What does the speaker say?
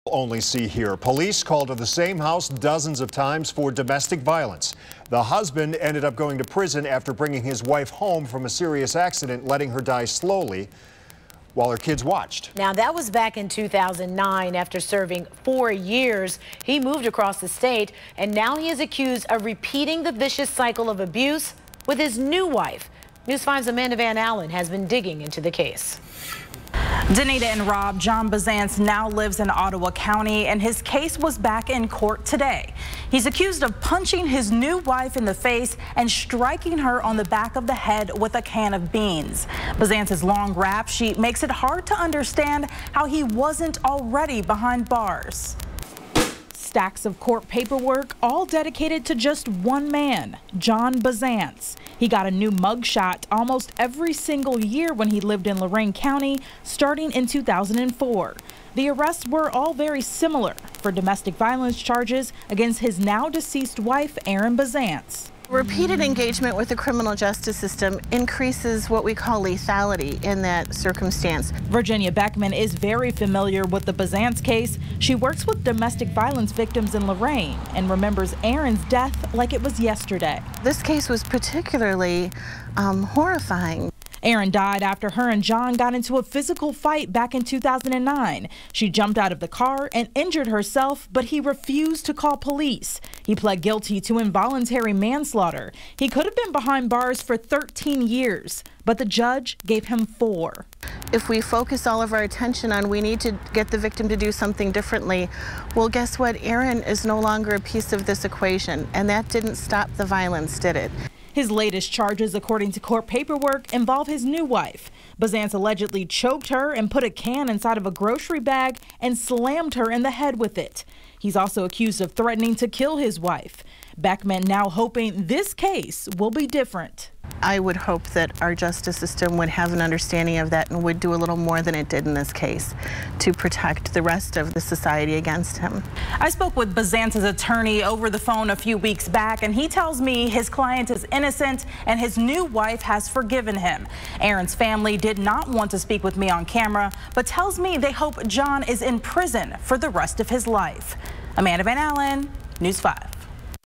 Only see here. Police called to the same house dozens of times for domestic violence. The husband ended up going to prison after bringing his wife home from a serious accident, letting her die slowly while her kids watched. Now, that was back in 2009. After serving 4 years, he moved across the state, and now he is accused of repeating the vicious cycle of abuse with his new wife. News 5's Amanda Van Allen has been digging into the case. Danita and Rob, John Bazance now lives in Ottawa County, and his case was back in court today. He's accused of punching his new wife in the face and striking her on the back of the head with a can of beans. Bazance's long rap sheet makes it hard to understand how he wasn't already behind bars. Stacks of court paperwork, all dedicated to just one man, John Bazance. He got a new mugshot almost every single year when he lived in Lorain County, starting in 2004. The arrests were all very similar for domestic violence charges against his now deceased wife, Erin Bazance. Repeated engagement with the criminal justice system increases what we call lethality in that circumstance. Virginia Beckman is very familiar with the Bazance case. She works with domestic violence victims in Lorain and remembers Erin's death like it was yesterday. This case was particularly horrifying. Erin died after her and John got into a physical fight back in 2009. She jumped out of the car and injured herself, but he refused to call police. He pled guilty to involuntary manslaughter. He could have been behind bars for 13 years, but the judge gave him 4. If we focus all of our attention on we need to get the victim to do something differently, well, guess what? Erin is no longer a piece of this equation, and that didn't stop the violence, did it? His latest charges, according to court paperwork, involve his new wife. Bazance allegedly choked her and put a can inside of a grocery bag and slammed her in the head with it. He's also accused of threatening to kill his wife. Beckman now hoping this case will be different. I would hope that our justice system would have an understanding of that and would do a little more than it did in this case to protect the rest of the society against him. I spoke with Bazance's attorney over the phone a few weeks back, and he tells me his client is innocent and his new wife has forgiven him. Erin's family did not want to speak with me on camera, but tells me they hope John is in prison for the rest of his life. Amanda Van Allen, News 5.